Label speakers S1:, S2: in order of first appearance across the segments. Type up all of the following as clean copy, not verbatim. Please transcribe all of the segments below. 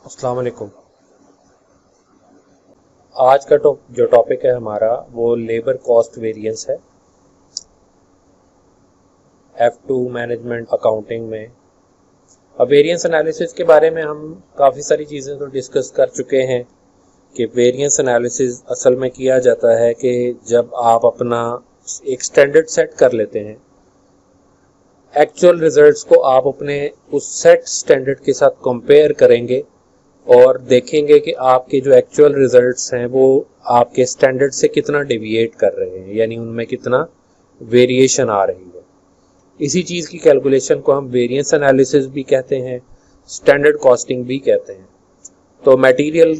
S1: अस्सलाम वालेकुम। आज का जो टॉपिक है हमारा वो लेबर कॉस्ट वेरिएंस है F2 मैनेजमेंट अकाउंटिंग में। अब वेरिएंस एनालिसिस के बारे में हम काफ़ी सारी चीज़ें तो डिस्कस कर चुके हैं कि वेरिएंस एनालिसिस असल में किया जाता है कि जब आप अपना एक स्टैंडर्ड सेट कर लेते हैं, एक्चुअल रिजल्ट्स को आप अपने उस सेट स्टैंडर्ड के साथ कंपेयर करेंगे और देखेंगे कि आपके जो एक्चुअल रिजल्ट्स हैं वो आपके स्टैंडर्ड से कितना डेविएट कर रहे हैं, यानी उनमें कितना वेरिएशन आ रही है। इसी चीज़ की कैलकुलेशन को हम वेरिएंस एनालिसिस भी कहते हैं, स्टैंडर्ड कॉस्टिंग भी कहते हैं। तो material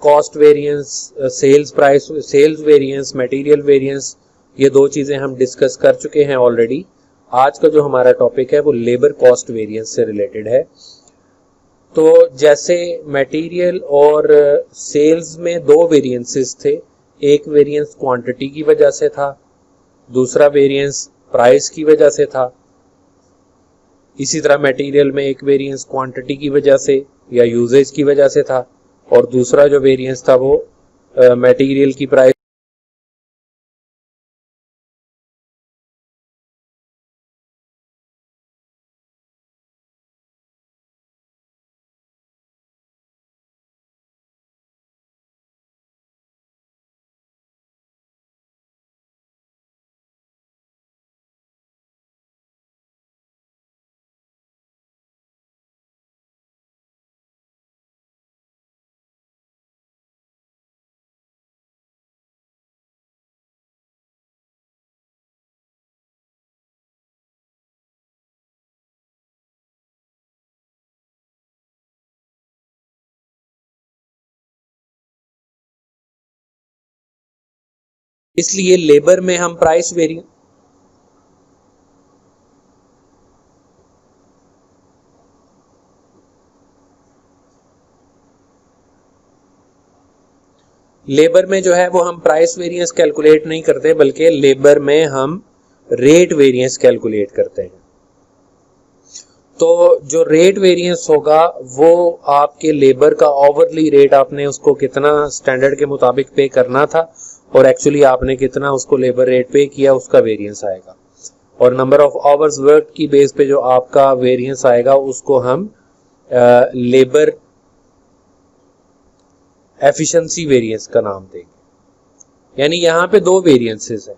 S1: cost variance, sales variance, material variance, ये दो चीज़ें हम डिस्कस कर चुके हैं ऑलरेडी। आज का जो हमारा टॉपिक है वो लेबर कॉस्ट वेरिएंस से रिलेटेड है। तो जैसे मटेरियल और सेल्स में दो वेरिएंसेस थे, एक वेरिएंस क्वांटिटी की वजह से था, दूसरा वेरिएंस प्राइस की वजह से था। इसी तरह मटेरियल में एक वेरिएंस क्वांटिटी की वजह से या यूजेज की वजह से था और दूसरा जो वेरिएंस था वो मटेरियल की प्राइस। इसलिए लेबर में हम प्राइस वेरिएंस, लेबर में जो है वो हम प्राइस वेरिएंस कैलकुलेट नहीं करते, बल्कि लेबर में हम रेट वेरिएंस कैलकुलेट करते हैं। तो जो रेट वेरिएंस होगा वो आपके लेबर का ओवरली रेट, आपने उसको कितना स्टैंडर्ड के मुताबिक पे करना था और एक्चुअली आपने कितना उसको लेबर रेट पे किया, उसका वेरिएंस आएगा। और नंबर ऑफ आवर्स वर्क की बेस पे जो आपका वेरिएंस आएगा उसको हम लेबर एफिशिएंसी वेरिएंस का नाम देंगे। यानी यहाँ पे दो वेरिएंसेस है,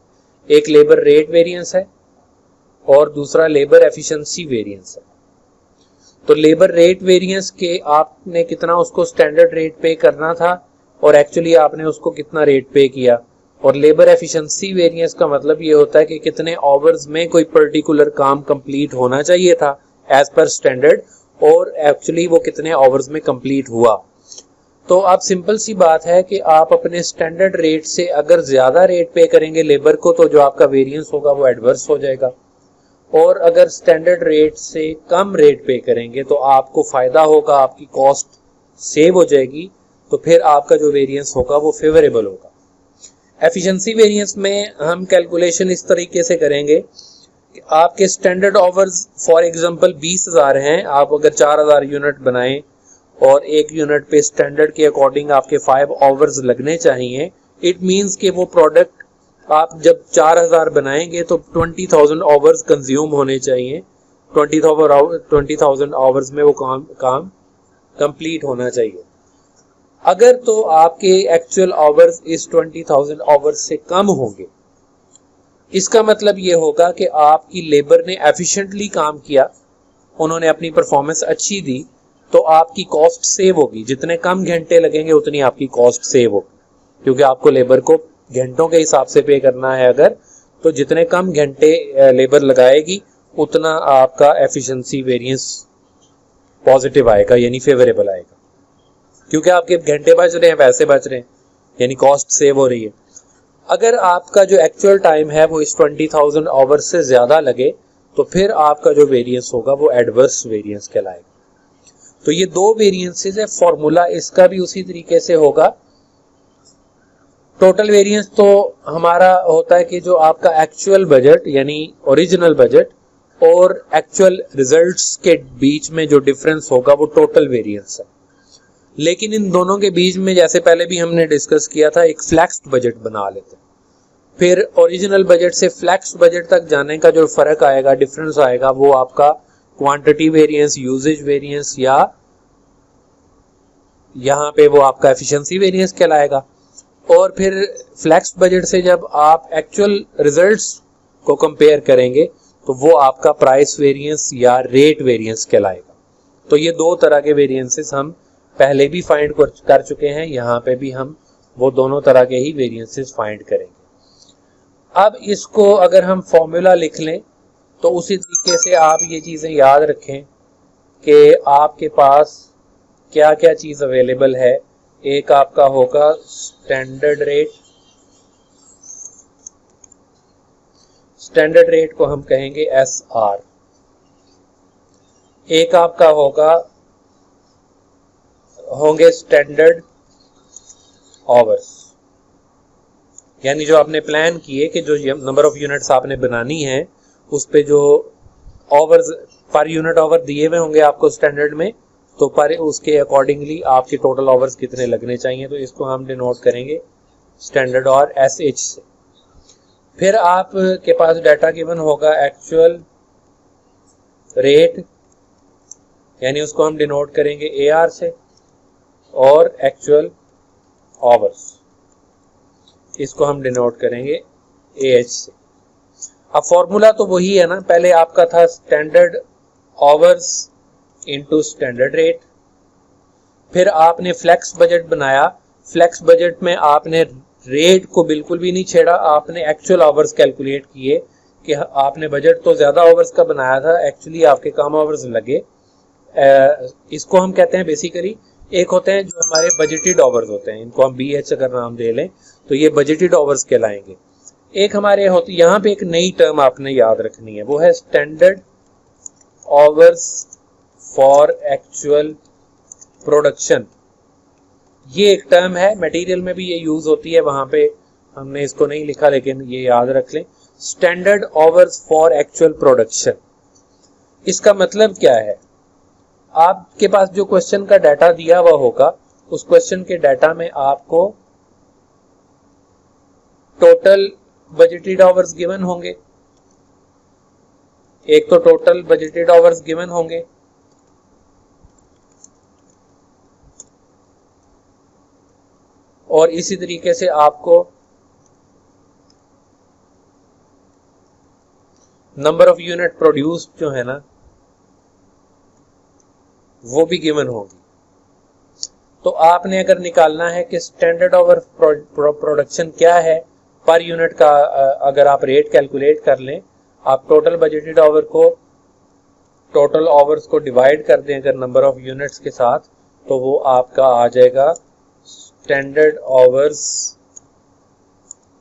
S1: एक लेबर रेट वेरिएंस है और दूसरा लेबर एफिशिएंसी वेरिएंस है। तो लेबर रेट वेरिएंस के आपने कितना उसको स्टैंडर्ड रेट पे करना था और एक्चुअली आपने उसको कितना रेट पे किया। और लेबर एफिशिएंसी वेरिएंस का मतलब ये होता है कि कितने आवर्स में कोई पर्टिकुलर काम कंप्लीट होना चाहिए था एज पर स्टैंडर्ड और एक्चुअली वो कितने आवर्स में कंप्लीट हुआ। तो अब सिंपल सी बात है कि आप अपने स्टैंडर्ड रेट से अगर ज्यादा रेट पे करेंगे लेबर को, तो जो आपका वेरिएंस होगा वो एडवर्स हो जाएगा। और अगर स्टैंडर्ड रेट से कम रेट पे करेंगे तो आपको फायदा होगा, आपकी कॉस्ट सेव हो जाएगी, तो फिर आपका जो वेरिएंस होगा वो फेवरेबल होगा। एफिशिएंसी वेरिएंस में हम कैलकुलेशन इस तरीके से करेंगे कि आपके स्टैंडर्ड आवर्स फॉर एग्जांपल 20,000 हैं, आप अगर 4,000 यूनिट बनाएं और एक यूनिट पे स्टैंडर्ड के अकॉर्डिंग आपके 5 आवर्स लगने चाहिए, इट मींस कि वो प्रोडक्ट आप जब 4,000 बनाएंगे तो 20,000 आवर्स कंज्यूम होने चाहिए। 20,000 आवर्स में वो काम कंप्लीट होना चाहिए। अगर तो आपके एक्चुअल आवर्स इस 20,000 आवर्स से कम होंगे, इसका मतलब ये होगा कि आपकी लेबर ने एफिशिएंटली काम किया, उन्होंने अपनी परफॉर्मेंस अच्छी दी, तो आपकी कॉस्ट सेव होगी। जितने कम घंटे लगेंगे उतनी आपकी कॉस्ट सेव होगी, क्योंकि आपको लेबर को घंटों के हिसाब से पे करना है। अगर तो जितने कम घंटे लेबर लगाएगी उतना आपका एफिशिएंसी वेरिएंस पॉजिटिव आएगा, यानी फेवरेबल आएगा, क्योंकि आपके घंटे बच रहे हैं, पैसे बच रहे हैं, यानी कॉस्ट सेव हो रही है। अगर आपका जो एक्चुअल टाइम है वो इस 20,000 आवर्स से ज्यादा लगे तो फिर आपका जो वेरिएंस होगा वो एडवर्स वेरिएंस कहलाएगा। तो ये दो वेरिएंसेस है, फॉर्मूला इसका भी उसी तरीके से होगा। टोटल वेरिएंस तो हमारा होता है कि जो आपका एक्चुअल बजट यानी ओरिजिनल बजट और एक्चुअल रिजल्ट्स के बीच में जो डिफरेंस होगा वो टोटल वेरिएंस है। लेकिन इन दोनों के बीच में जैसे पहले भी हमने डिस्कस किया था, एक फ्लैक्स्ड बजट बना लेते हैं। फिर ओरिजिनल बजट से फ्लैक्स्ड बजट तक जाने का जो फर्क आएगा, डिफरेंस आएगा, वो आपका क्वांटिटी वेरिएंस, यूजेज वेरिएंस, या यहाँ पे वो आपका एफिशिएंसी वेरिएंस कहलाएगा। और फिर फ्लैक्स्ड बजट से जब आप एक्चुअल रिजल्ट्स को कंपेयर करेंगे तो वो आपका प्राइस वेरिएंस या रेट वेरिएंस कहलाएगा। तो ये दो तरह के वेरिएंसेस हम पहले भी फाइंड कर चुके हैं, यहाँ पे भी हम वो दोनों तरह के ही वेरिएंसेस फाइंड करेंगे। अब इसको अगर हम फॉर्मूला लिख लें तो उसी तरीके से आप ये चीज़ें याद रखें कि आपके पास क्या क्या चीज़ अवेलेबल है। एक आपका होगा स्टैंडर्ड रेट, स्टैंडर्ड रेट को हम कहेंगे SR। एक आपका होंगे स्टैंडर्ड आवर्स, यानी जो आपने प्लान किए कि जो नंबर ऑफ यूनिट्स आपने बनानी है उस पे जो आवर्स पर यूनिट आवर दिए हुए होंगे आपको स्टैंडर्ड में, तो पर उसके अकॉर्डिंगली आपके टोटल आवर्स कितने लगने चाहिए, तो इसको हम डिनोट करेंगे स्टैंडर्ड और SH से। फिर आपके पास डाटा गिवन होगा एक्चुअल रेट, यानी उसको हम डिनोट करेंगे AR से, और एक्चुअल आवर्स इसको हम डिनोट करेंगे AH से। अब फॉर्मूला तो वही है ना, पहले आपका था standard hours into standard rate. फिर आपने फ्लेक्स बजट बनाया, फ्लेक्स बजट में आपने रेट को बिल्कुल भी नहीं छेड़ा, आपने एक्चुअल आवर्स कैलकुलेट किए कि आपने बजट तो ज्यादा आवर्स का बनाया था, एक्चुअली आपके कम आवर्स लगे। इसको हम कहते हैं बेसिकली, एक होते हैं जो हमारे बजटेड आवर्स होते हैं, इनको हम BH अगर नाम दे लें तो ये बजटेड आवर्स कहलाएंगे। एक हमारे होते, यहाँ पे एक नई टर्म आपने याद रखनी है, वो है standard hours for actual production. ये एक टर्म है, मटेरियल में भी ये यूज होती है, वहां पे हमने इसको नहीं लिखा लेकिन ये याद रख लें, standard hours for actual production. इसका मतलब क्या है, आपके पास जो क्वेश्चन का डाटा दिया हुआ होगा उस क्वेश्चन के डाटा में आपको टोटल बजटेड आवर्स गिवन होंगे, एक तो टोटल बजटेड आवर्स गिवन होंगे, और इसी तरीके से आपको नंबर ऑफ यूनिट प्रोड्यूस्ड जो है ना वो भी गिवन होगी। तो आपने अगर निकालना है कि स्टैंडर्ड आवर प्रोडक्शन क्या है पर यूनिट का, अगर आप रेट कैलकुलेट कर लें, आप टोटल बजटेड आवर को, टोटल आवर्स को डिवाइड कर दें अगर नंबर ऑफ यूनिट्स के साथ, तो वो आपका आ जाएगा स्टैंडर्ड आवर्स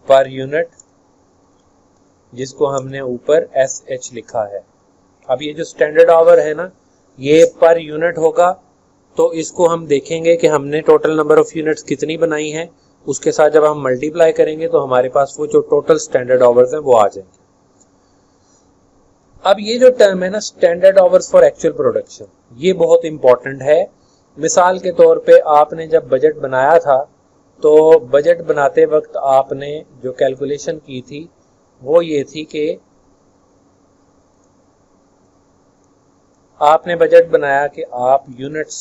S1: पर यूनिट, जिसको हमने ऊपर SH लिखा है। अब ये जो स्टैंडर्ड आवर है ना, ये पर यूनिट होगा, तो इसको हम देखेंगे कि हमने टोटल नंबर ऑफ यूनिट्स कितनी बनाई है, उसके साथ जब हम मल्टीप्लाई करेंगे तो हमारे पास वो जो टोटल स्टैंडर्ड आवर्स हैं वो आ जाएंगे। अब ये जो टर्म है ना standard hours for actual production, ये बहुत इंपॉर्टेंट है। मिसाल के तौर पे आपने जब बजट बनाया था तो बजट बनाते वक्त आपने जो कैलकुलेशन की थी वो ये थी कि आपने बजट बनाया कि आप यूनिट्स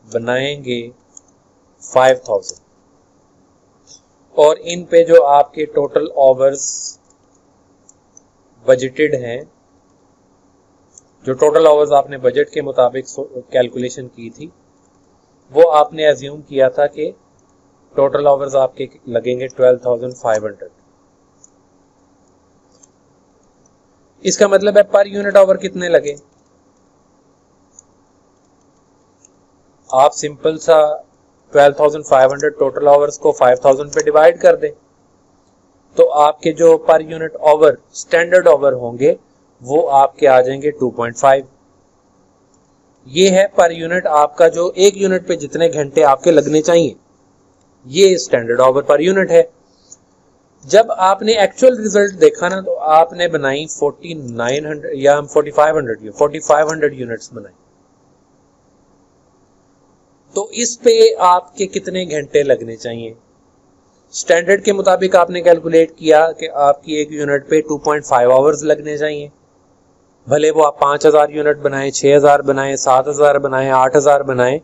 S1: बनाएंगे 5000, और इन पे जो आपके टोटल आवर्स बजटेड हैं, जो टोटल आवर्स आपने बजट के मुताबिक कैलकुलेशन की थी, वो आपने एज्यूम किया था कि टोटल आवर्स आपके लगेंगे 12,500। इसका मतलब है पर यूनिट आवर कितने लगे, आप सिंपल सा 12,500 टोटल आवर्स को 5,000 पे डिवाइड कर दें, तो आपके जो per unit our standard our होंगे वो आपके आ जाएंगे 2.5। ये है पर यूनिट आपका, जो एक यूनिट पे जितने घंटे आपके लगने चाहिए, ये स्टैंडर्ड आवर पर यूनिट है। जब आपने एक्चुअल रिजल्ट देखा ना, तो आपने बनाई 4900 या 4500 यूनिट्स बनाई। तो इस पे आपके कितने घंटे लगने चाहिए। स्टैंडर्ड के मुताबिक आपने कैलकुलेट किया कि आपकी एक यूनिट पे 2.5 आवर्स लगने चाहिए, भले वो आप 5000 यूनिट बनाएं, 6000 बनाएं, 7000 बनाएं, 8000 बनाएं,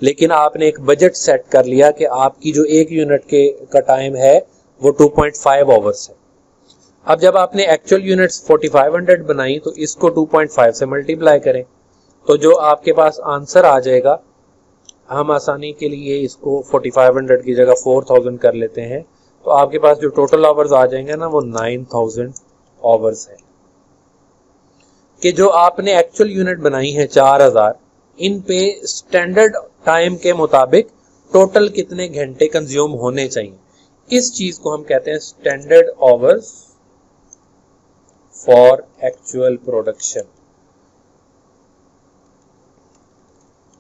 S1: लेकिन आपने एक बजट सेट कर लिया कि आपकी जो एक यूनिट के का टाइम है वो 2.5 आवर्स है। अब जब आपने एक्चुअल यूनिट्स 4500 बनाई तो इसको 2.5 से मल्टीप्लाई करें, तो जो आपके पास आंसर आ जाएगा, हम आसानी के लिए इसको 4500 की जगह 4000 कर लेते हैं, तो आपके पास जो टोटल आवर्स आ जाएंगे ना वो 9000 आवर्स है। कि जो आपने एक्चुअल यूनिट बनाई है 4000, इन पे स्टैंडर्ड टाइम के मुताबिक टोटल कितने घंटे कंज्यूम होने चाहिए, इस चीज को हम कहते हैं standard hours for actual production.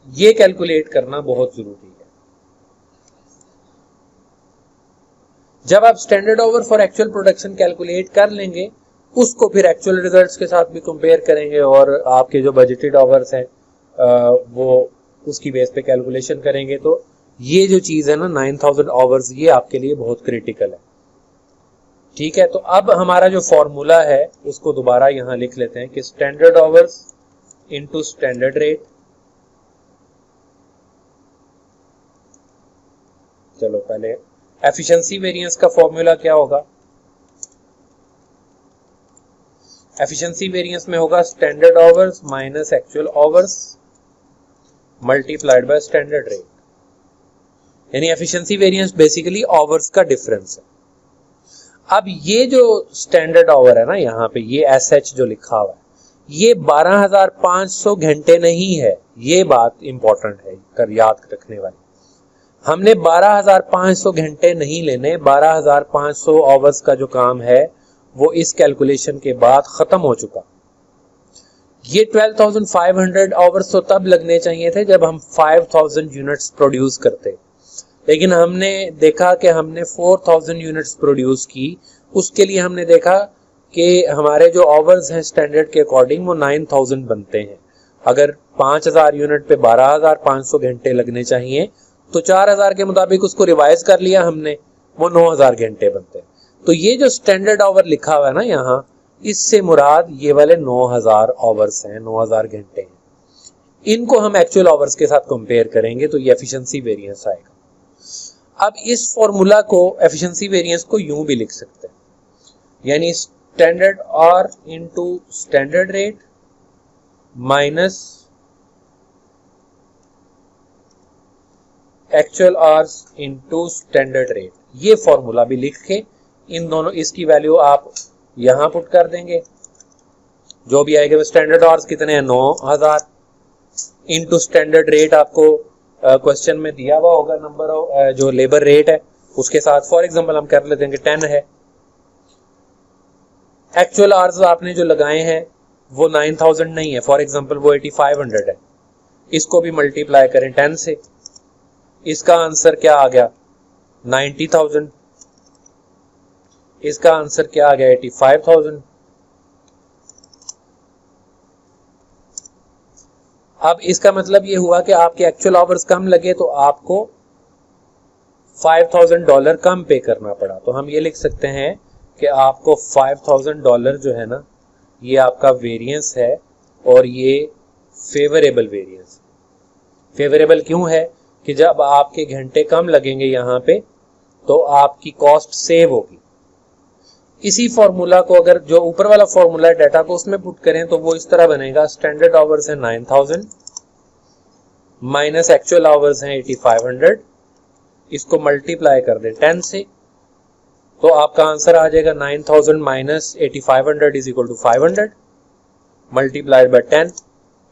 S1: ये कैलकुलेट करना बहुत जरूरी है। जब आप standard hour for actual production calculate कर लेंगे, उसको फिर एक्चुअल रिजल्ट्स के साथ भी कंपेयर करेंगे और आपके जो बजटेड आवर्स हैं वो उसकी बेस पे कैलकुलेशन करेंगे। तो ये जो चीज है ना 9000 आवर्स, ये आपके लिए बहुत क्रिटिकल है। ठीक है, तो अब हमारा जो फॉर्मूला है उसको दोबारा यहां लिख लेते हैं कि standard hours into standard rate. चलो पहले एफिशिएंसी वेरिएंस का फॉर्मूला क्या होगा। एफिशिएंसी वेरिएंस में होगा standard hours minus actual hours multiplied by standard rate, यानी एफिशिएंसी वेरिएंस बेसिकली आवर्स का डिफरेंस है। अब ये जो स्टैंडर्ड आवर है ना, यहाँ पे ये एसएच जो लिखा हुआ है, ये 12500 घंटे नहीं है। ये बात इंपॉर्टेंट है, कर याद रखने वाली। हमने 12500 घंटे नहीं लेने, 12500 आवर्स का जो काम है वो इस कैलकुलेशन के बाद खत्म हो चुका। ये 12500 आवर्स तो तब लगने चाहिए थे जब हम 5000 यूनिट्स प्रोड्यूस करते, लेकिन हमने देखा कि हमने 4000 यूनिट्स प्रोड्यूस की। उसके लिए हमने देखा कि हमारे जो आवर्स हैं स्टैंडर्ड के अकॉर्डिंग वो 9000 बनते हैं। अगर 5000 यूनिट पे 12500 घंटे लगने चाहिए, तो 4000 के मुताबिक उसको रिवाइज कर लिया हमने, वो 9000 घंटे बनते हैं। तो ये जो स्टैंडर्ड आवर लिखा हुआ है ना यहाँ, इससे मुराद ये वाले 9000 आवर्स हैं, 9000 घंटे हैं। इनको हम एक्चुअल आवर्स के साथ कंपेयर करेंगे तो ये एफिशिएंसी वेरिएंस आएगा। अब इस फॉर्मूला को, एफिशिएंसी वेरिएंस को यूं भी लिख सकते हैं, यानी standard R into standard rate minus actual hours into standard rate. ये फॉर्मूला भी लिख के इन दोनों, इसकी वैल्यू आप यहां पुट कर देंगे, जो भी आएगा। स्टैंडर्ड आवर्स कितने हैं 9000 इनटू स्टैंडर्ड रेट, आपको क्वेश्चन में दिया हुआ होगा नंबर जो लेबर रेट है उसके साथ। फॉर एग्जांपल हम कर लेते हैं कि 10 है। एक्चुअल आवर्स आपने जो लगाए हैं वो 9000 नहीं है, फॉर एग्जांपल वो 8500 है। इसको भी मल्टीप्लाई करें 10 से, इसका आंसर क्या आ गया 90000। इसका आंसर क्या आ गया 85000। अब इसका मतलब ये हुआ कि आपके एक्चुअल आवर्स कम लगे तो आपको $5000 कम पे करना पड़ा। तो हम ये लिख सकते हैं कि आपको $5000 जो है ना, ये आपका वेरिएंस है और ये फेवरेबल वेरिएंस। फेवरेबल क्यों है कि जब आपके घंटे कम लगेंगे यहाँ पे तो आपकी कॉस्ट सेव होगी। इसी फॉर्मूला को, अगर जो ऊपर वाला फॉर्मूला है डाटा को, उसमें पुट करें तो वो इस तरह बनेगा। स्टैंडर्ड आवर्स है 9000 माइनस एक्चुअल आवर्स हैं 8500, इसको मल्टीप्लाई कर दें 10 से, तो आपका आंसर आ जाएगा 9000 minus 8500 is equal to 500 multiplied by 10।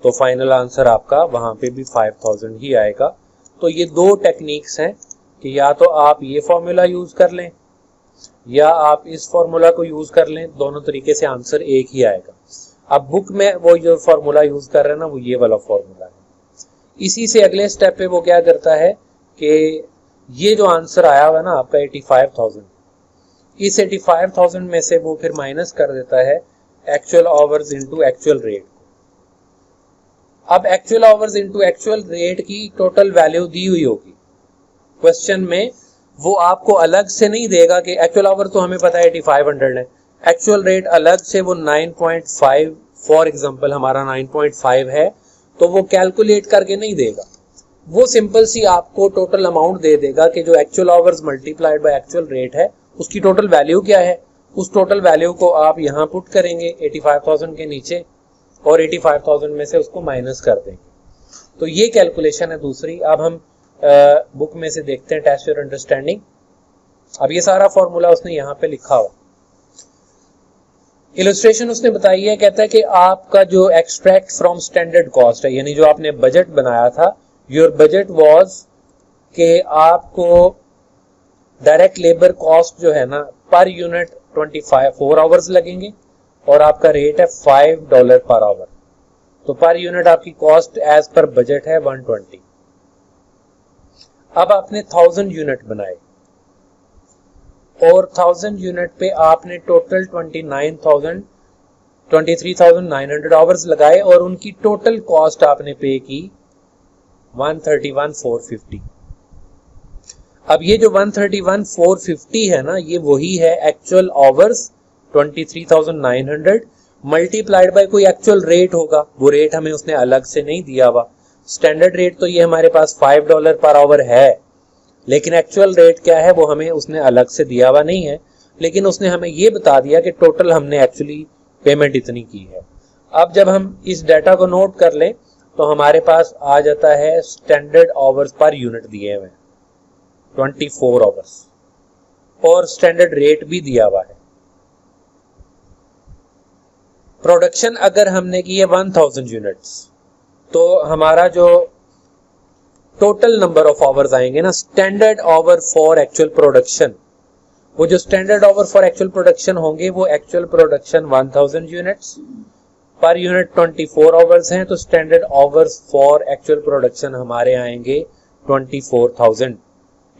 S1: तो फाइनल आंसर आपका वहां पे भी 5000 ही आएगा। तो ये दो टेक्निक्स हैं कि या तो आप ये फॉर्मूला यूज कर लें या आप इस फॉर्मूला को यूज कर लें, दोनों तरीके से आंसर एक ही आएगा। अब बुक में वो जो फॉर्मूला यूज कर रहे हैं ना, वो ये वाला फॉर्मूला है। इसी से अगले स्टेप पे वो क्या करता है कि ये जो आंसर आया हुआ है ना आपका 85000, इस 85000 में से वो फिर माइनस कर देता है actual hours into actual rate. अब actual hours into actual rate की टोटल वैल्यू दी हुई होगी क्वेश्चन में, वो आपको अलग से नहीं देगा कि एक्चुअल आवर तो हमें पता है 8500 है, एक्चुअल रेट अलग से वो 9.5 फॉर एग्जांपल हमारा 9.5 है, तो वो कैलकुलेट करके नहीं देगा। वो सिंपल सी आपको टोटल अमाउंट दे देगा कि जो actual hours multiplied by actual rate है उसकी टोटल वैल्यू क्या है। उस टोटल वैल्यू को आप यहाँ पुट करेंगे 85,000 के नीचे और 85,000 में से उसको माइनस कर देंगे। तो ये कैलकुलेशन है दूसरी। अब हम बुक में से देखते हैं टेस्ट योर अंडरस्टैंडिंग। अब ये सारा फॉर्मूला उसने यहाँ पे लिखा हुआ, इलस्ट्रेशन उसने बताई है, कहता है कि आपका जो एक्सट्रैक्ट फ्रॉम स्टैंडर्ड कॉस्ट है, यानी जो आपने बजट बनाया था, योर बजट वाज कि आपको डायरेक्ट लेबर कॉस्ट जो है ना पर यूनिट 4 आवर्स लगेंगे और आपका रेट है $5 पर आवर, तो पर यूनिट आपकी कॉस्ट एज पर बजट है 120। अब आपने 1000 यूनिट बनाए और 1000 यूनिट पे आपने टोटल 23,900 आवर्स लगाए और उनकी टोटल कॉस्ट आपने पे की 131,450। अब ये जो 131,450 है ना, ये वही है एक्चुअल आवर्स 23,900 मल्टीप्लाइड बाय कोई एक्चुअल रेट होगा, वो रेट हमें उसने अलग से नहीं दिया हुआ। स्टैंडर्ड रेट तो ये हमारे पास $5 पर आवर है, लेकिन एक्चुअल रेट क्या है वो हमें उसने अलग से दिया हुआ नहीं है, लेकिन उसने हमें ये बता दिया कि टोटल हमने एक्चुअली पेमेंट इतनी की है। अब जब हम इस डाटा को नोट कर लें तो हमारे पास आ जाता है स्टैंडर्ड आवर्स पर यूनिट दिए हुए 24 आवर्स और स्टैंडर्ड रेट भी दिया हुआ है। प्रोडक्शन अगर हमने की है 1000 यूनिट्स, तो हमारा जो टोटल नंबर ऑफ आवर्स आएंगे ना, standard hour for actual production, वो जो standard hour for actual production होंगे वो actual production 1000 units per unit 24 hours हैं, तो standard hours for actual production हमारे आएंगे 24,000,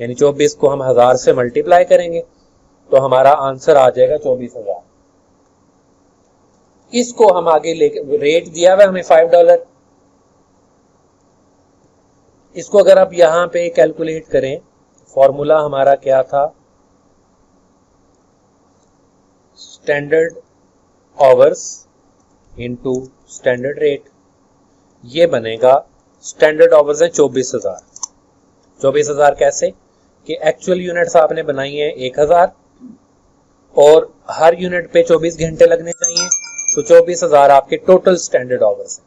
S1: यानी 24 को हम 1000 से मल्टीप्लाई करेंगे तो हमारा आंसर आ जाएगा 24,000। इसको हम आगे लेके, रेट दिया हुआ हमें $5, इसको अगर आप यहां पे कैलकुलेट करें, फॉर्मूला हमारा क्या था, standard hours into standard rate, ये बनेगा स्टैंडर्ड आवर्स है 24,000। 24,000 कैसे कि एक्चुअल यूनिट्स आपने बनाई है 1000 और हर यूनिट पे 24 घंटे लगने चाहिए, तो 24,000 आपके टोटल स्टैंडर्ड आवर्स है।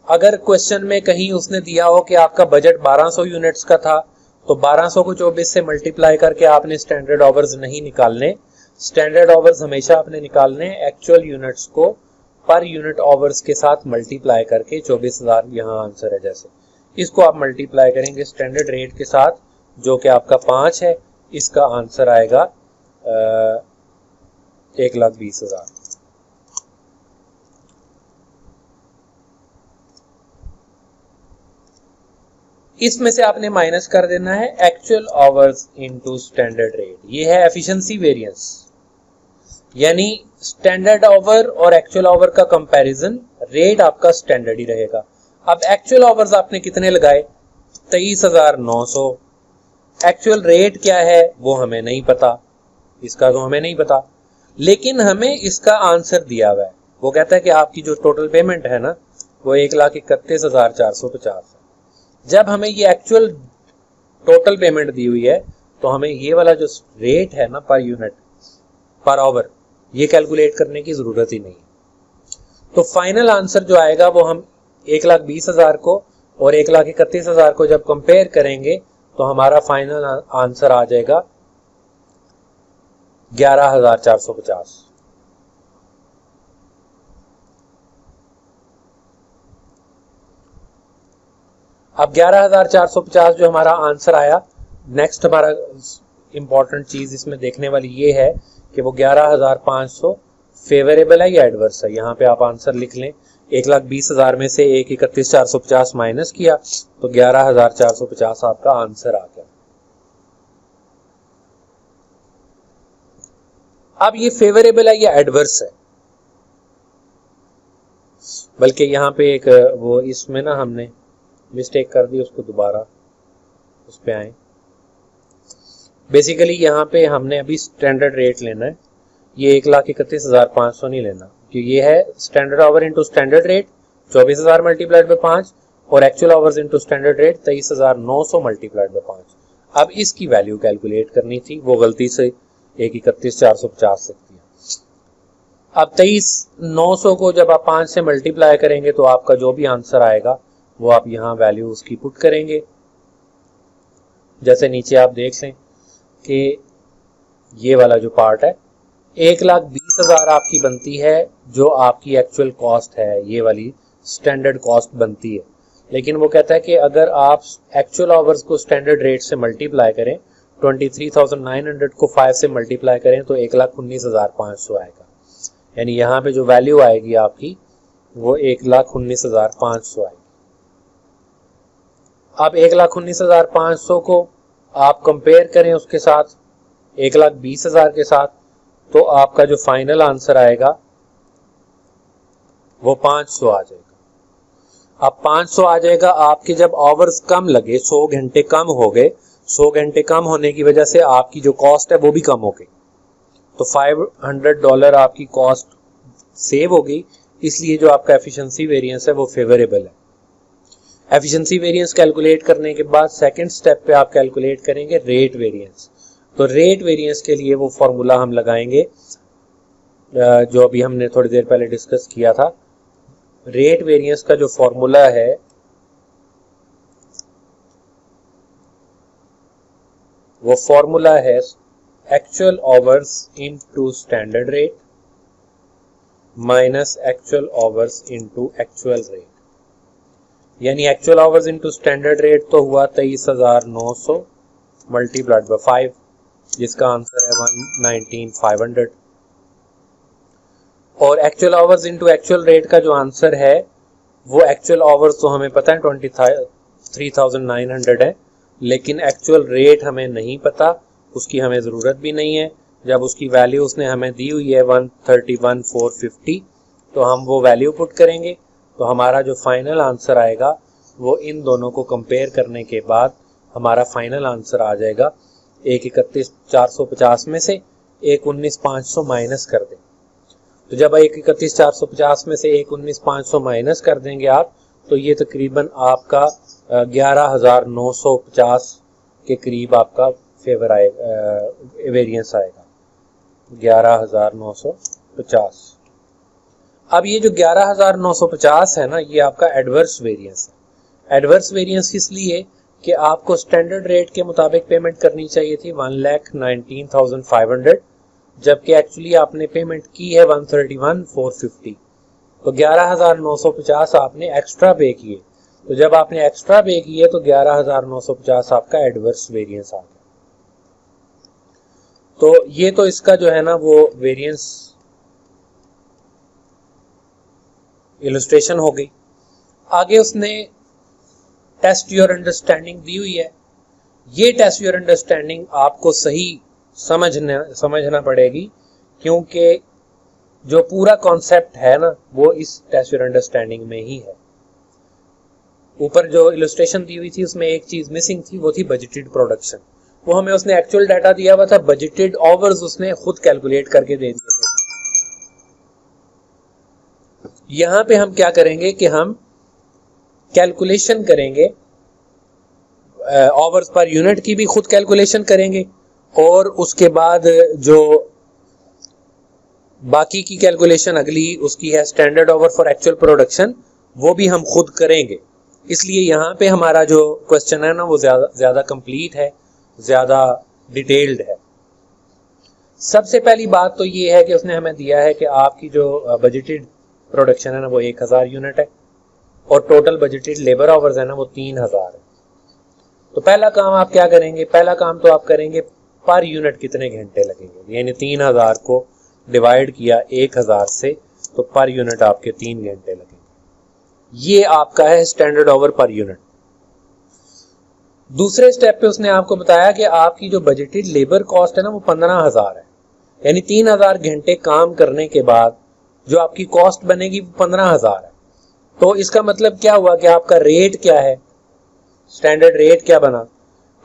S1: अगर क्वेश्चन में कहीं उसने दिया हो कि आपका बजट 1200 यूनिट्स का था, तो 1200 को 24 से मल्टीप्लाई करके आपने स्टैंडर्ड आवर्स नहीं निकालने, स्टैंडर्ड आवर्स हमेशा आपने निकालने एक्चुअल यूनिट्स को पर यूनिट आवर्स के साथ मल्टीप्लाई करके 24,000 यहाँ आंसर है। जैसे इसको आप मल्टीप्लाई करेंगे स्टैंडर्ड रेट के साथ जो कि आपका 5 है, इसका आंसर आएगा 1,20,000। इसमें से आपने माइनस कर देना है actual hours into standard rate. ये है एफिशिएंसी वेरिएंस, यानी स्टैंडर्ड आवर और एक्चुअल आवर का कंपैरिजन, रेट आपका स्टैंडर्ड ही रहेगा। अब एक्चुअल आवर्स आपने कितने लगाए, 23,900। एक्चुअल रेट क्या है वो हमें नहीं पता, इसका तो हमें नहीं पता, लेकिन हमें इसका आंसर दिया हुआ है। वो कहता है कि आपकी जो टोटल पेमेंट है ना वो 1,31,450 है। जब हमें ये एक्चुअल टोटल पेमेंट दी हुई है तो हमें ये वाला जो रेट है ना पर यूनिट पर आवर, ये कैलकुलेट करने की जरूरत ही नहीं है। तो फाइनल आंसर जो आएगा वो हम 1,20,000 को और 1,31,000 को जब कंपेयर करेंगे तो हमारा फाइनल आंसर आ जाएगा 11,450। अब 11,450 जो हमारा आंसर आया, नेक्स्ट हमारा इंपॉर्टेंट चीज इसमें देखने वाली ये है कि वो 11,500 फेवरेबल है या एडवर्स है। यहाँ पे आप आंसर लिख लें, 1,20,000 में से 1,31,450 माइनस किया तो 11,450 आपका आंसर आ गया। अब ये फेवरेबल है या एडवर्स है, बल्कि यहाँ पे एक वो इसमें ना हमने मिस्टेक कर दी, उसको दोबारा उस पे आए। बेसिकली यहाँ पे हमने अभी स्टैंडर्ड रेट लेना है, ये 1,31,500 नहीं लेना, क्योंकि ये है standard our into standard rate 24,000 multiplied by 5 और actual hours into standard rate 23,900 multiplied by 5। अब इसकी वैल्यू कैलकुलेट करनी थी, वो गलती से 1,31,450 लिख दिया। अब 23,900 को जब आप 5 से मल्टीप्लाई करेंगे तो आपका जो भी आंसर आएगा वो आप यहाँ वैल्यू उसकी पुट करेंगे। जैसे नीचे आप देख लें कि ये वाला जो पार्ट है 1,20,000 आपकी बनती है, जो आपकी एक्चुअल कॉस्ट है, ये वाली स्टैंडर्ड कॉस्ट बनती है। लेकिन वो कहता है कि अगर आप एक्चुअल आवर्स को स्टैंडर्ड रेट से मल्टीप्लाई करें, 23,900 को 5 से मल्टीप्लाई करें तो 1,19,500 आएगा। यानी यहाँ पे जो वैल्यू आएगी आपकी वो 1,19,500 आएगी। अब 1,19,500 को आप कंपेयर करें उसके साथ 1,20,000 के साथ, तो आपका जो फाइनल आंसर आएगा वो 500 आ जाएगा। अब 500 आ जाएगा आपके जब आवर्स कम लगे, 100 घंटे कम हो गए, 100 घंटे कम होने की वजह से आपकी जो कॉस्ट है वो भी कम हो गई, तो $500 आपकी कॉस्ट सेव हो गई। इसलिए जो आपका एफिशिएंसी वेरिएंस है वो फेवरेबल है। एफिशिएंसी वेरिएंस कैलकुलेट करने के बाद सेकंड स्टेप पे आप कैलकुलेट करेंगे रेट वेरिएंस। तो रेट वेरिएंस के लिए वो फॉर्मूला हम लगाएंगे जो अभी हमने थोड़ी देर पहले डिस्कस किया था। रेट वेरिएंस का जो फॉर्मूला है वो फॉर्मूला है actual hours into standard rate minus actual hours into actual rate. यानी actual hours into standard rate तो हुआ 23,900 मल्टीप्लाइड बाय 5, जिसका आंसर है 119,500। और actual hours into actual rate का जो आंसर है वो एक्चुअल आवर्स तो हमें पता है 23,900 है, लेकिन एक्चुअल रेट हमें नहीं पता, उसकी हमें ज़रूरत भी नहीं है। जब उसकी वैल्यू उसने हमें दी हुई है 131,450, तो हम वो वैल्यू पुट करेंगे, तो हमारा जो फाइनल आंसर आएगा वो इन दोनों को कंपेयर करने के बाद हमारा फाइनल आंसर आ जाएगा 1,31,450 में से 1,19,500 माइनस कर दें। तो जब 1,31,450 में से 1,19,500 माइनस कर देंगे आप, तो ये तकरीबन आपका 11,950 के करीब आपका फेवर आएगा, वेरिएंस आएगा 11,950। अब ये जो 11,950 है ना, ये आपका एडवर्स वेरिएंस है। एडवर्स वेरिएंस इसलिए कि आपको स्टैंडर्ड रेट के मुताबिक पेमेंट करनी चाहिए थी 1,19,500, जबकि एक्चुअली आपने पेमेंट की है 131,450, तो 11,950 आपने एक्स्ट्रा पे किए। तो जब आपने एक्स्ट्रा पे किए तो 11,950 आपका एडवर्स वेरिएंस आ गया। तो ये तो इसका जो है ना वो वेरिएंस इलस्ट्रेशन हो गई। आगे उसने टेस्ट योर अंडरस्टैंडिंग दी हुई है। ये टेस्ट योर अंडरस्टैंडिंग आपको सही समझना पड़ेगी, क्योंकि जो पूरा कॉन्सेप्ट है ना वो इस टेस्ट योर अंडरस्टैंडिंग में ही है। ऊपर जो इलस्ट्रेशन दी हुई थी उसमें एक चीज मिसिंग थी, वो थी बजटेड प्रोडक्शन। वो हमें उसने एक्चुअल डाटा दिया हुआ था, बजटेड आवर्स उसने खुद कैलकुलेट करके दे दिए थे। यहां पे हम क्या करेंगे कि हम कैलकुलेशन करेंगे, आवर्स पर यूनिट की भी खुद कैलकुलेशन करेंगे, और उसके बाद जो बाकी की कैलकुलेशन अगली उसकी है standard hour for actual production, वो भी हम खुद करेंगे। इसलिए यहाँ पे हमारा जो क्वेश्चन है ना वो ज्यादा कंप्लीट है, ज्यादा डिटेल्ड है। सबसे पहली बात तो ये है कि उसने हमें दिया है कि आपकी जो बजटेड प्रोडक्शन है ना वो 1,000 यूनिट है और टोटल बजटेड लेबर आवर्स है ना वो 3,000 है। तो पहला काम आप क्या करेंगे, पहला काम तो आप करेंगे पर यूनिट कितने घंटे लगेंगे, यानी 3,000 को डिवाइड किया 1,000 से, तो पर यूनिट आपके 3 घंटे लगेंगे। ये आपका है स्टैंडर्ड आवर पर यूनिट। दूसरे स्टेप पे उसने आपको बताया कि आपकी जो बजटेड लेबर कॉस्ट है ना वो 15,000 है, यानी 3,000 घंटे काम करने के बाद जो आपकी कॉस्ट बनेगी वो 15,000 है। तो इसका मतलब क्या हुआ कि आपका रेट क्या है, स्टैंडर्ड रेट क्या बना,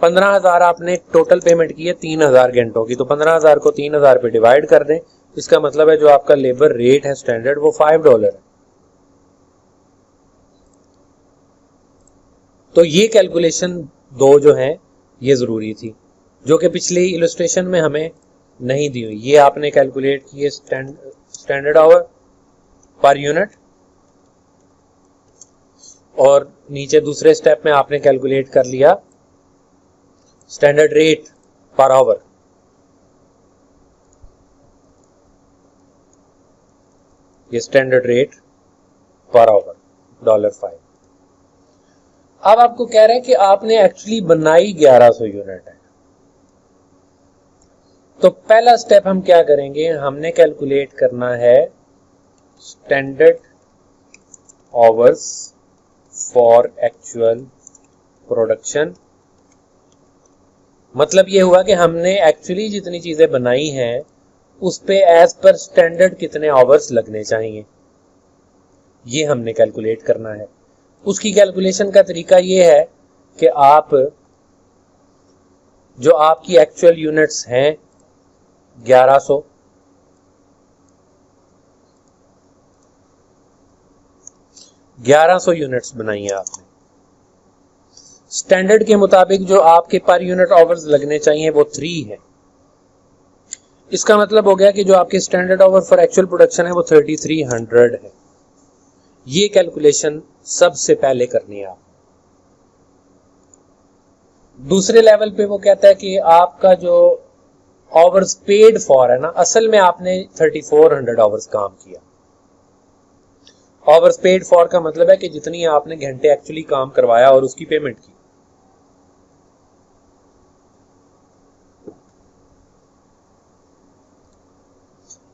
S1: 15,000 आपने टोटल पेमेंट की है 3,000 घंटों की, तो 15,000 को 3,000 पे डिवाइड कर दें, इसका मतलब है जो आपका लेबर रेट है स्टैंडर्ड वो $5 है। तो ये कैलकुलेशन दो जो है ये जरूरी थी, जो कि पिछले इलस्ट्रेशन में हमें नहीं दी हुई। ये आपने कैलकुलेट किए स्टैंडर्ड आवर पर यूनिट, और नीचे दूसरे स्टेप में आपने कैलकुलेट कर लिया स्टैंडर्ड रेट पर आवर। ये स्टैंडर्ड रेट पर आवर $5। अब आपको कह रहा है कि आपने एक्चुअली बनाई 1100 यूनिट है, तो पहला स्टेप हम क्या करेंगे, हमने कैलकुलेट करना है standard hours for actual production. मतलब ये हुआ कि हमने एक्चुअली जितनी चीजें बनाई हैं उस पे एज पर स्टैंडर्ड कितने आवर्स लगने चाहिए, ये हमने कैलकुलेट करना है। उसकी कैलकुलेशन का तरीका ये है कि आप जो आपकी एक्चुअल यूनिट्स हैं 1100, यूनिट्स बनाई है आपने, स्टैंडर्ड के मुताबिक जो आपके पर यूनिट आवर्स लगने चाहिए वो 3 है। इसका मतलब हो गया कि जो आपके standard hour for actual production है वो 3300 है। ये कैलकुलेशन सबसे पहले करनी है आप। दूसरे लेवल पे वो कहता है कि आपका जो आवर्स पेड फॉर है ना, असल में आपने 3400 आवर्स काम किया। आवर्स पेड फॉर का मतलब है कि जितनी आपने घंटे एक्चुअली काम करवाया और उसकी पेमेंट की।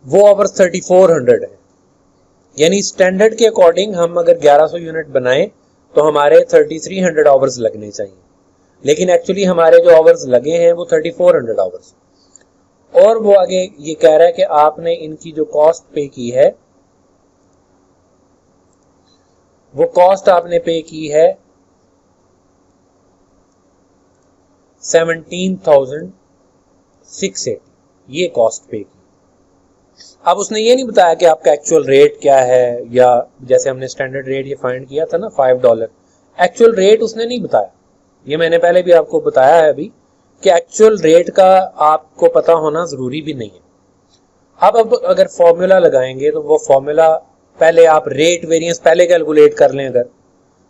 S1: वो आवर्स 3400 है, यानी स्टैंडर्ड के अकॉर्डिंग हम अगर 1100 यूनिट बनाएं तो हमारे 3300 आवर्स लगने चाहिए, लेकिन एक्चुअली हमारे जो आवर्स लगे हैं वो 3400 आवर्स। और वो आगे ये कह रहा है कि आपने इनकी जो कॉस्ट पे की है वो कॉस्ट आपने पे की है 17,680, ये कॉस्ट पे की। अब उसने ये नहीं बताया कि आपका एक्चुअल रेट क्या है, या जैसे हमने स्टैंडर्ड रेट ये फाइंड किया था ना $5, एक्चुअल रेट उसने नहीं बताया। ये मैंने पहले भी आपको बताया है अभी कि एक्चुअल रेट का आपको पता होना जरूरी भी नहीं है। अब अगर फॉर्मूला लगाएंगे तो वो फॉर्मूला पहले आप रेट वेरिएंस पहले कैलकुलेट कर लें अगर,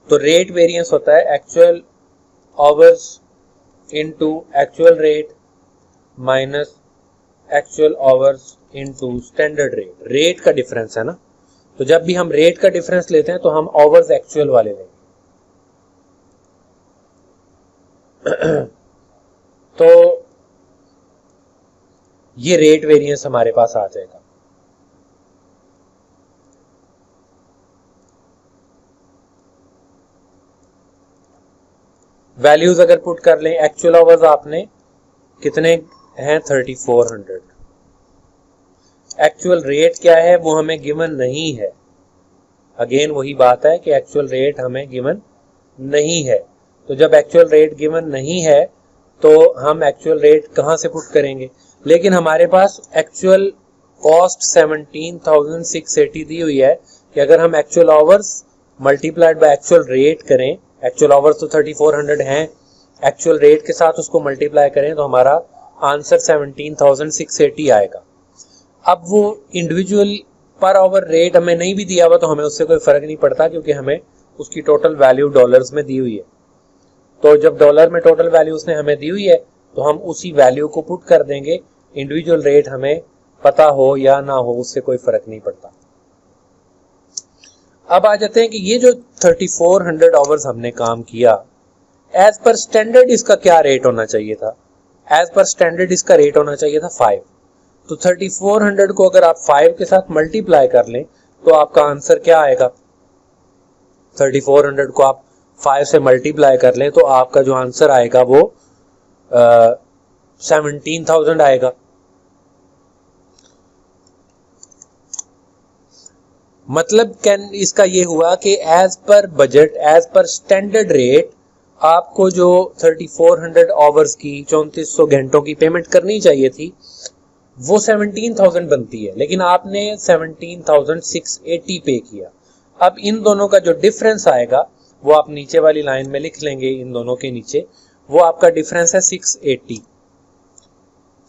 S1: तो रेट वेरिएंस होता है actual hours into actual rate minus actual hours into standard rate. Rate का डिफरेंस है ना, तो जब भी हम रेट का डिफरेंस लेते हैं तो हम आवर्स एक्चुअल वाले लेंगे। तो ये रेट वेरिएंस हमारे पास आ जाएगा। वैल्यूज अगर पुट कर लें, एक्चुअल आवर्स आपने कितने हैं 3400, एक्चुअल रेट क्या है वो हमें गिवन नहीं है। अगेन वही बात है कि एक्चुअल रेट हमें गिवन नहीं है, तो जब एक्चुअल रेट गिवन नहीं है तो हम एक्चुअल रेट कहां से पुट करेंगे। लेकिन हमारे पास एक्चुअल कॉस्ट 17,680 दी हुई है कि अगर हम actual hours multiplied by actual rate करें, एक्चुअल आवर्स तो 3400 हैं, एक्चुअल रेट के साथ उसको मल्टीप्लाई करें तो हमारा आंसर 17,680 आएगा। अब वो इंडिविजुअल पर आवर रेट हमें नहीं भी दिया हुआ तो हमें उससे कोई फर्क नहीं पड़ता, क्योंकि हमें उसकी टोटल वैल्यू डॉलर्स में दी हुई है। तो जब डॉलर में टोटल वैल्यू उसने हमें दी हुई है तो हम उसी वैल्यू को पुट कर देंगे, इंडिविजुअल रेट हमें पता हो या ना हो उससे कोई फर्क नहीं पड़ता। अब आ जाते हैं कि ये जो 3400 आवर्स हमने काम किया, एज पर स्टैंडर्ड इसका क्या रेट होना चाहिए था। एज पर स्टैंडर्ड इसका रेट होना चाहिए था 5। तो 3400 को अगर आप 5 के साथ मल्टीप्लाई कर लें तो आपका आंसर क्या आएगा। 3400 को आप 5 से मल्टीप्लाई कर लें तो आपका जो आंसर आएगा वो 17,000 आएगा। मतलब कैन इसका ये हुआ कि as per budget, as per standard rate आपको जो 3400 आवर्स की 3400 घंटों की पेमेंट करनी चाहिए थी वो 17,000 बनती है, लेकिन आपने 17,680 पे किया। अब इन दोनों का जो डिफरेंस आएगा वो आप नीचे वाली लाइन में लिख लेंगे, इन दोनों के नीचे वो आपका डिफरेंस है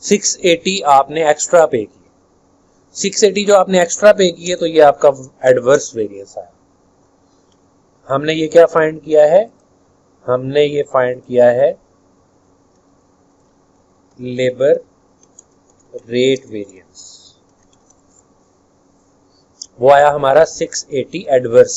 S1: 680 आपने एक्स्ट्रा पे किया। 680 जो आपने एक्स्ट्रा पे किए तो ये आपका एडवर्स वेरिएंस आया। हमने ये क्या फाइंड किया है? हमने ये फाइंड किया है लेबर रेट वेरिएंस, वो आया हमारा 680 एडवर्स।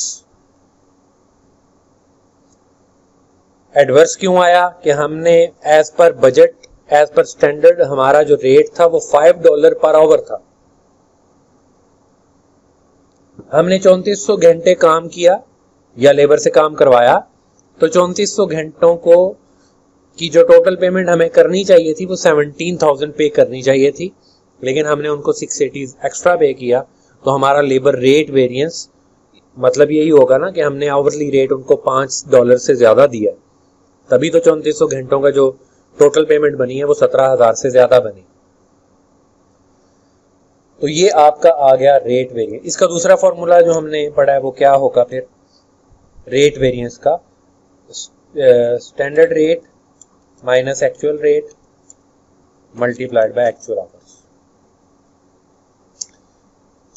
S1: एडवर्स क्यों आया? कि हमने as per budget, as per standard हमारा जो रेट था वो $5 पर आवर था। हमने 3400 घंटे काम किया या लेबर से काम करवाया, तो 3400 घंटों को की जो टोटल पेमेंट हमें करनी चाहिए थी वो 17,000 पे करनी चाहिए थी, लेकिन हमने उनको 680 एक्स्ट्रा पे किया। तो हमारा लेबर रेट वेरिएंस मतलब यही होगा ना कि हमने आवरली रेट उनको $5 से ज्यादा दिया, तभी तो 3400 घंटों का जो टोटल पेमेंट बनी है वो 17,000 से ज्यादा बनी। तो ये आपका आ गया रेट वेरिएंस। इसका दूसरा फॉर्मूला जो हमने पढ़ा है वो क्या होगा फिर रेट वेरिएंस का? Standard rate minus actual rate multiplied by actual hours.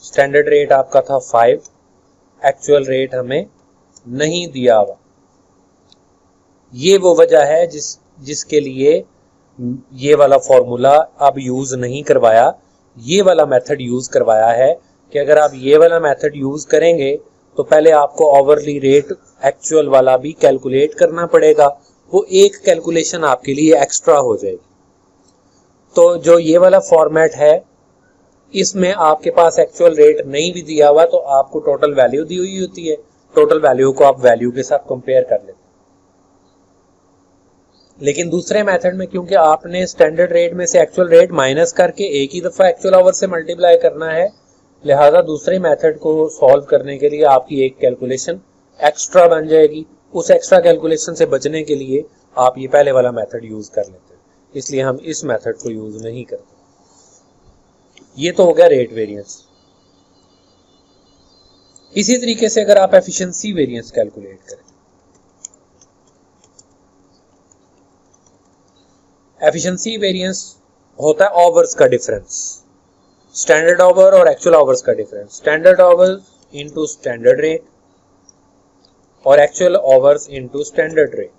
S1: Standard rate आपका था 5, एक्चुअल रेट हमें नहीं दिया हुआ। ये वो वजह है जिसके लिए ये वाला फॉर्मूला अब यूज नहीं करवाया, ये वाला मेथड यूज करवाया है कि अगर आप ये वाला मेथड यूज करेंगे तो पहले आपको आवरली रेट एक्चुअल वाला भी कैलकुलेट करना पड़ेगा, वो एक कैलकुलेशन आपके लिए एक्स्ट्रा हो जाएगी। तो जो ये वाला फॉर्मेट है इसमें आपके पास एक्चुअल रेट नहीं भी दिया हुआ तो आपको टोटल वैल्यू दी हुई होती है, टोटल वैल्यू को आप वैल्यू के साथ कंपेयर कर लेते हैं। लेकिन दूसरे मेथड में क्योंकि आपने स्टैंडर्ड रेट में से एक्चुअल रेट माइनस करके एक ही दफा एक्चुअल आवर से मल्टीप्लाई करना है, लिहाजा दूसरे मेथड को सॉल्व करने के लिए आपकी एक कैलकुलेशन एक्स्ट्रा बन जाएगी। उस एक्स्ट्रा कैलकुलेशन से बचने के लिए आप ये पहले वाला मेथड यूज कर लेते हैं, इसलिए हम इस मेथड को यूज नहीं करते। ये तो हो गया रेट वेरिएंस। इसी तरीके से अगर आप एफिशिएंसी वेरिएंस कैलकुलेट करें, एफिशिएंसी वेरिएंस होता है आवर्स का डिफरेंस, स्टैंडर्ड आवर और एक्चुअल आवर्स का difference. Standard hours into standard rate और actual hours into standard rate.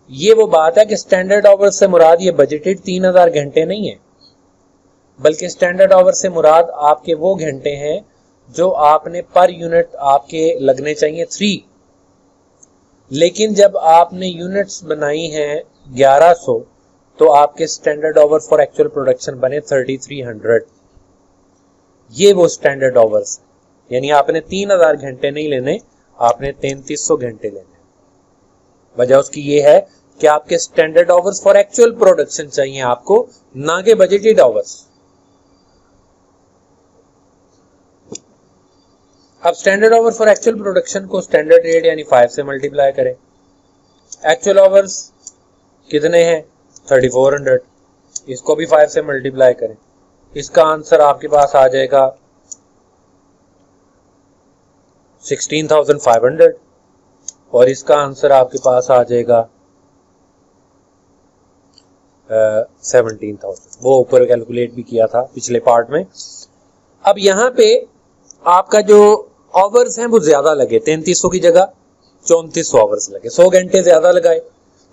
S1: ये वो बात है कि स्टैंडर्ड आवर्स से मुराद ये बजटेड 3000 घंटे नहीं है, बल्कि स्टैंडर्ड आवर से मुराद आपके वो घंटे हैं जो आपने पर यूनिट आपके लगने चाहिए 3, लेकिन जब आपने यूनिट्स बनाई हैं 1100 तो आपके standard hour for actual production बने 3300। ये वो स्टैंडर्ड आवर्स, यानी आपने 3000 घंटे नहीं लेने, आपने 3300 घंटे लेने। वजह उसकी ये है कि आपके standard hours for actual production चाहिए आपको, ना के बजटेड आवर्स। अब standard hour for actual production को स्टैंडर्ड रेट यानी 5 से मल्टीप्लाई करें। एक्चुअल आवर्स कितने हैं? 3400, इसको भी 5 से मल्टीप्लाई करें। इसका आंसर आपके पास आ जाएगा 16,500 और इसका आंसर आपके पास आ जाएगा 17,000। वो ऊपर कैलकुलेट भी किया था पिछले पार्ट में। अब यहां पे आपका जो आवर्स हैं वो ज्यादा लगे, 3300 की जगह 3400 आवर्स लगे, 100 घंटे ज्यादा लगाए।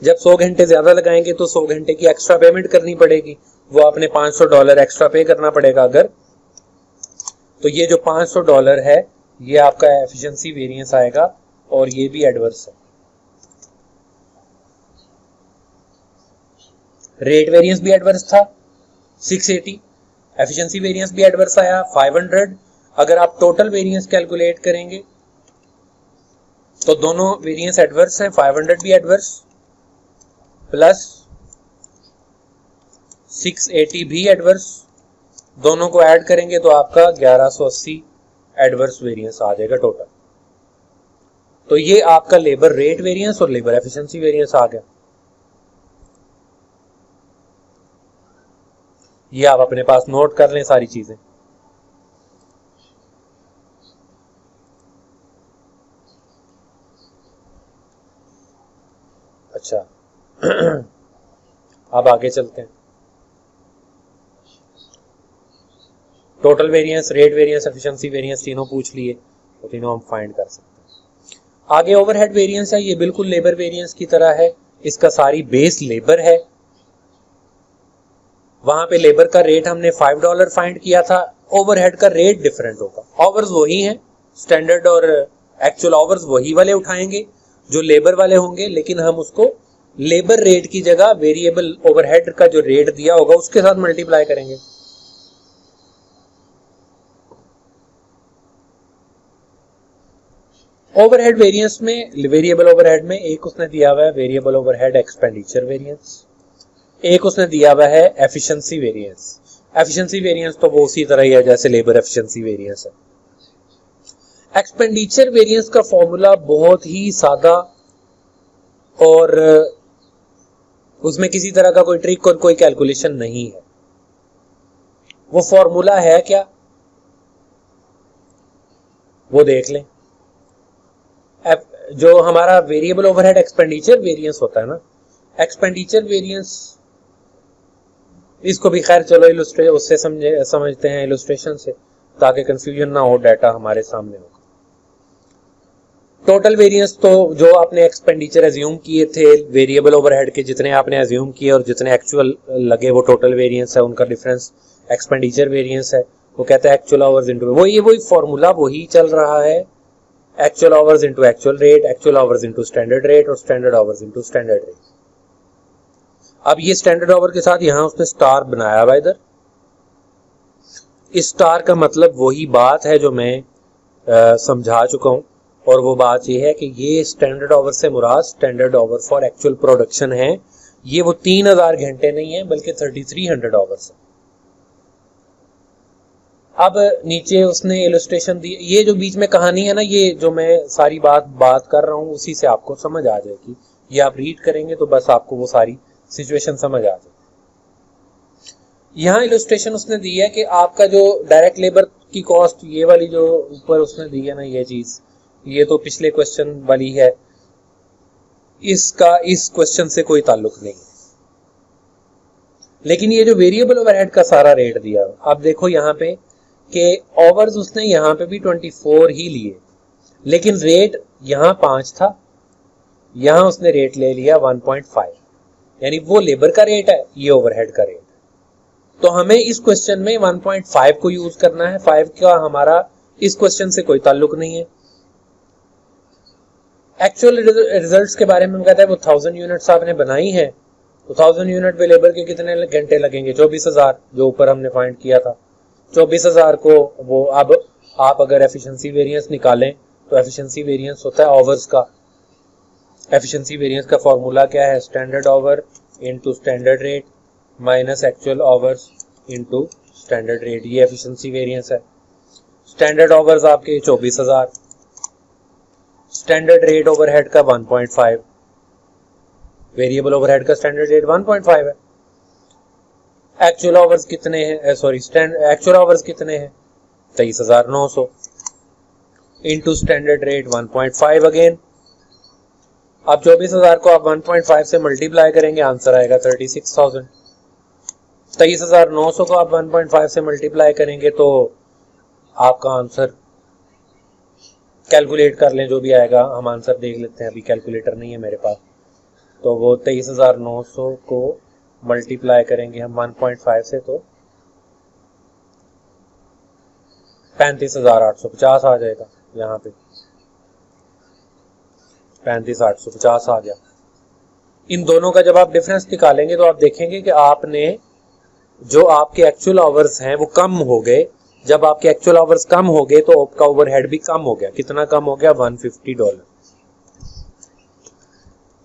S1: जब 100 घंटे ज्यादा लगाएंगे तो 100 घंटे की एक्स्ट्रा पेमेंट करनी पड़ेगी, वो आपने $500 एक्स्ट्रा पे करना पड़ेगा अगर। तो ये जो $500 है ये आपका एफिशिएंसी वेरिएंस आएगा और ये भी एडवर्स है। रेट वेरिएंस भी एडवर्स था 680, एफिशिएंसी वेरिएंस भी एडवर्स आया 500। अगर आप टोटल वेरिएंस कैलकुलेट करेंगे तो दोनों वेरिएंस एडवर्स हैं, 500 भी एडवर्स प्लस 680 भी एडवर्स, दोनों को ऐड करेंगे तो आपका 1180 एडवर्स वेरिएंस आ जाएगा टोटल। तो ये आपका लेबर रेट वेरिएंस और लेबर एफिशिएंसी वेरिएंस आ गया। ये आप अपने पास नोट कर लें सारी चीजें। अच्छा अब आगे चलते हैं। Total variance, rate variance, efficiency variance तीनों पूछ लिए, तो तीनों हम फाइंड कर सकते हैं। आगे ओवरहेड वेरिएंस है, ये बिल्कुल लेबर वेरिएंस की तरह है। इसका सारी बेस लेबर है। वहां पे लेबर का रेट हमने $5 फाइंड किया था, ओवरहेड का रेट डिफरेंट होगा। आवर्स वही हैं, स्टैंडर्ड और एक्चुअल आवर्स वही वाले उठाएंगे जो लेबर वाले होंगे, लेकिन हम उसको लेबर रेट की जगह वेरिएबल ओवरहेड का जो रेट दिया होगा उसके साथ मल्टीप्लाई करेंगे। ओवरहेड वेरिएंस में, वेरिएबल ओवरहेड में एक उसने दिया हुआ है वेरिएबल ओवरहेड एक्सपेंडिचर वेरिएंस, एक उसने दिया हुआ है एफिशिएंसी वेरिएंस। एफिशिएंसी वेरिएंस तो वो उसी तरह ही है जैसे लेबर एफिशिएंसी वेरिएंस है। एक्सपेंडिचर वेरिएंस का फॉर्मूला बहुत ही सादा और उसमें किसी तरह का कोई ट्रिक और कोई कैलकुलेशन नहीं है। वो फॉर्मूला है क्या, वो देख लें। जो हमारा वेरिएबल ओवरहेड एक्सपेंडिचर वेरिएंस होता है ना, एक्सपेंडिचर वेरिएंस, इसको भी खैर चलो इलस्ट्रेट उससे समझते हैं इलस्ट्रेशन से, ताकि कंफ्यूजन ना हो, डाटा हमारे सामने होगा। टोटल वेरिएंस तो जो आपने एक्सपेंडिचर एज्यूम किए थे वेरिएबल ओवरहेड के, जितने आपने एज्यूम किए और जितने एक्चुअल लगे वो टोटल वेरिएंस है, उनका डिफरेंस एक्सपेंडिचर वेरिएंस है। वो कहता है एक्चुअल आवर्स इनटू, वही फॉर्मूला वही चल रहा है, actual hours into actual rate, actual hours into standard rate और standard hours into standard rate. अब ये स्टैंडर्ड आवर के साथ यहां उसने स्टार बनाया हुआ इधर। इस स्टार का मतलब वही बात है जो मैं समझा चुका हूं, और वो बात ये है कि ये स्टैंडर्ड आवर से मुराद standard hour for actual production है। ये वो 3000 घंटे नहीं है बल्कि 3300 आवर्स है। अब नीचे उसने इलस्ट्रेशन दी, ये जो बीच में कहानी है ना, ये जो मैं सारी बात कर रहा हूं उसी से आपको समझ आ जाएगी। ये आप रीड करेंगे तो बस आपको वो सारी सिचुएशन समझ आ जाएगी। यहाँ इलस्ट्रेशन उसने दी है कि आपका जो डायरेक्ट लेबर की कॉस्ट, ये वाली जो ऊपर उसने दी है ना ये चीज, ये तो पिछले क्वेश्चन वाली है, इसका इस क्वेश्चन से कोई ताल्लुक नहीं है। लेकिन ये जो वेरिएबल ओवरहेड का सारा रेट दिया, आप देखो यहाँ पे कि आवर्स उसने यहाँ पे भी 24 ही लिए, लेकिन रेट यहाँ 5 था, यहाँ उसने रेट ले लिया 1.5, यानी वो लेबर का रेट है, ये ओवरहेड का रेट है। तो हमें इस क्वेश्चन में 1.5 को यूज करना है, 5 का हमारा इस क्वेश्चन से कोई ताल्लुक नहीं है। एक्चुअल रिजल्ट्स के बारे में कहता है वो 1000 यूनिट्स आपने बनाई है, तो 1000 यूनिट पे लेबर के कितने घंटे लगेंगे, 24000 जो ऊपर हमने फाइंड किया था। 24000 को वो, अब आप अगर एफिशिएंसी वेरिएंस निकालें तो एफिशिएंसी वेरिएंस होता है आवर्स का। एफिशिएंसी वेरिएंस का फॉर्मूला क्या है, standard our into standard rate minus actual hours into standard rate, ये एफिशिएंसी वेरिएंस है। स्टैंडर्ड आवर्स आपके 24000, स्टैंडर्ड रेट ओवरहेड का 1.5, वेरिएबल ओवरहेड का स्टैंडर्ड रेट 1.5 है। एक्चुअल आवर्स कितने हैं, एक्चुअल आवर्स कितने हैं 23900 इनटू स्टैंडर्ड रेट 1.5 अगेन। अब 24000 को आप 1.5 से मल्टीप्लाई करेंगे, आंसर आएगा 36,000। 23900 को आप 1.5 से मल्टीप्लाई करेंगे तो आपका आंसर, कैलकुलेट कर लें जो भी आएगा, हम आंसर देख लेते हैं, अभी कैलकुलेटर नहीं है मेरे पास। तो वो 23900 को मल्टीप्लाई करेंगे हम 1.5 से तो 35850 आ जाएगा। यहाँ पे 35850 आ गया। इन दोनों का जब आप डिफरेंस निकालेंगे तो आप देखेंगे कि आपने जो आपके एक्चुअल आवर्स हैं वो कम हो गए। जब आपके एक्चुअल आवर्स कम हो गए तो आपका ओवरहेड भी कम हो गया। कितना कम हो गया, $150।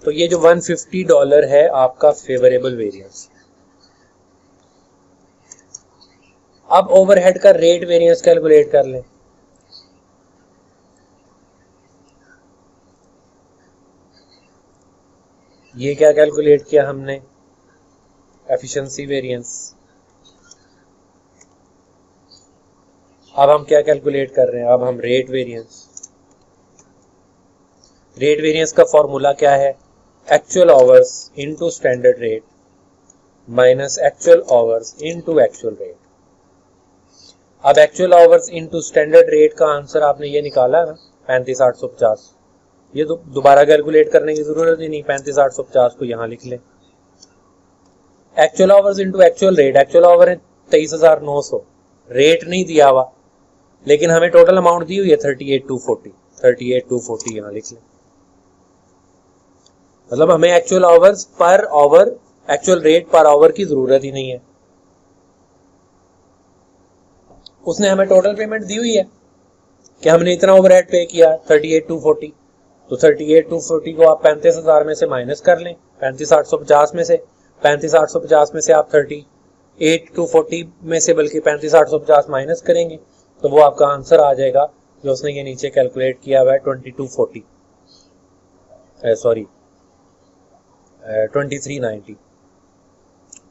S1: तो ये जो $150 है आपका फेवरेबल वेरिएंस। अब ओवरहेड का रेट वेरिएंस कैलकुलेट कर लें। ये क्या कैलकुलेट किया हमने, एफिशिएंसी वेरिएंस। अब हम क्या कैलकुलेट कर रहे हैं, अब हम रेट वेरिएंस। रेट वेरिएंस का फॉर्मूला क्या है, actual hours into standard rate minus actual hours into actual rate. अब actual hours into standard rate का आंसर आपने ये निकाला ना 35,850। ये तो दोबारा कैलकुलेट करने की जरूरत ही नहीं, 35,850 को यहां लिख लें। Actual hours into actual rate, actual our है 23,900, रेट नहीं दिया हुआ लेकिन हमें टोटल अमाउंट दी हुई है 38,240, 38,240 यहां लिख लें। मतलब हमें actual hours per hour, actual rate per hour की जरूरत ही नहीं है, उसने हमें टोटल पेमेंट दी हुई है कि हमने इतना ओवरहेड पे किया 38,240। तो 38,240 को आप 35,000 में से माइनस कर लें, 35,850 में से, 35,850 में से आप 38,240 में से बल्कि 35,850 माइनस करेंगे तो वो आपका आंसर आ जाएगा जो उसने ये नीचे कैलकुलेट किया हुआ है 2240, सॉरी 2390।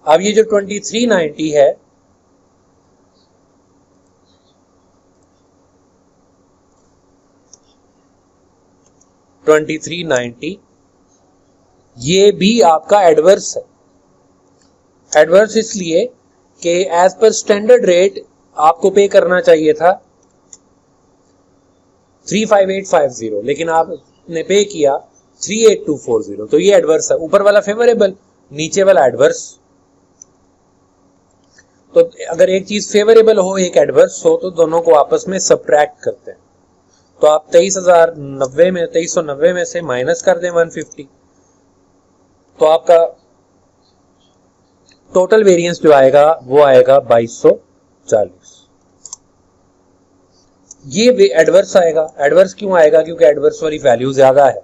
S1: अब ये जो 2390 है ये भी आपका एडवर्स है। एडवर्स इसलिए कि एज पर स्टैंडर्ड रेट आपको पे करना चाहिए था 35850 लेकिन आपने पे किया 38240, तो ये एडवर्स है। ऊपर वाला फेवरेबल, नीचे वाला एडवर्स। तो अगर एक चीज फेवरेबल हो एक एडवर्स हो तो दोनों को आपस में सब्ट्रैक्ट करते हैं। तो आप 2390 में से माइनस कर दें 150, तो आपका टोटल वेरिएंस जो आएगा वो आएगा 2240। ये एडवर्स आएगा। एडवर्स क्यों आएगा, क्योंकि एडवर्स वाली वैल्यू ज्यादा है।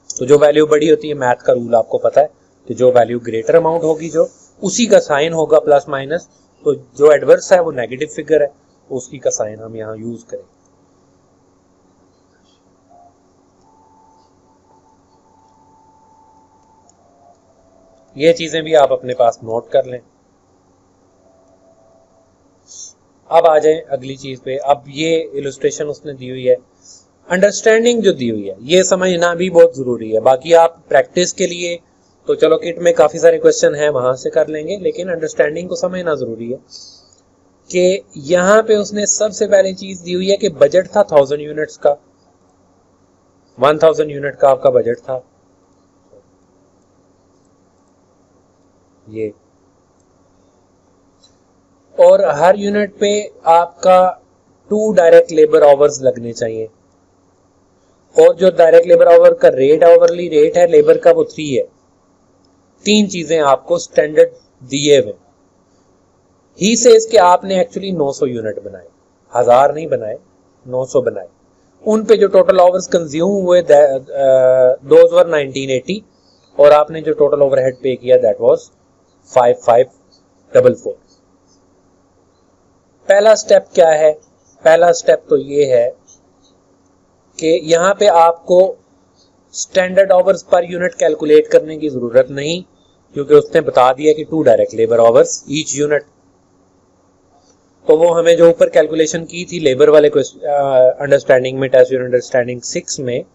S1: तो जो वैल्यू बड़ी होती है, मैथ का रूल आपको पता है कि जो वैल्यू ग्रेटर अमाउंट होगी जो उसी का साइन होगा प्लस माइनस। तो जो एडवर्स है वो नेगेटिव फिगर है, उसकी का साइन हम यहां यूज करेंगे। ये चीजें भी आप अपने पास नोट कर लें। अब आ जाए अगली चीज पे। अब ये इलस्ट्रेशन उसने दी हुई है, अंडरस्टैंडिंग जो दी हुई है ये समझना भी बहुत जरूरी है। बाकी आप प्रैक्टिस के लिए तो चलो किट में काफी सारे क्वेश्चन हैं वहां से कर लेंगे, लेकिन अंडरस्टैंडिंग को समझना जरूरी है कि यहां पे उसने सबसे पहली चीज दी हुई है कि बजट था 1000 यूनिट्स का, 1000 यूनिट का आपका बजट था। ये और हर यूनिट पे आपका 2 डायरेक्ट लेबर आवर्स लगने चाहिए, और जो डायरेक्ट लेबर आवर का रेट, आवरली रेट है लेबर का, वो 3 है। 3 चीजें आपको स्टैंडर्ड दिए हुए। ही सेज कि आपने एक्चुअली 900 यूनिट बनाए, 1000 नहीं बनाए, 900 बनाए। उन पे जो टोटल आवर्स कंज्यूम हुए दोज वर 1980, और आपने जो टोटल ओवरहेड पे किया दैट वाज 5544। पहला स्टेप क्या है, पहला स्टेप तो ये है कि यहां पे आपको standard hours per unit calculate करने की जरूरत नहीं, क्योंकि उसने बता दिया कि 2 direct labour hours each unit. तो वो हमें जो ऊपर कैलकुलेशन की थी लेबर वाले अंडरस्टैंडिंग में, टेस्ट यूनिट अंडरस्टैंडिंग 6 में,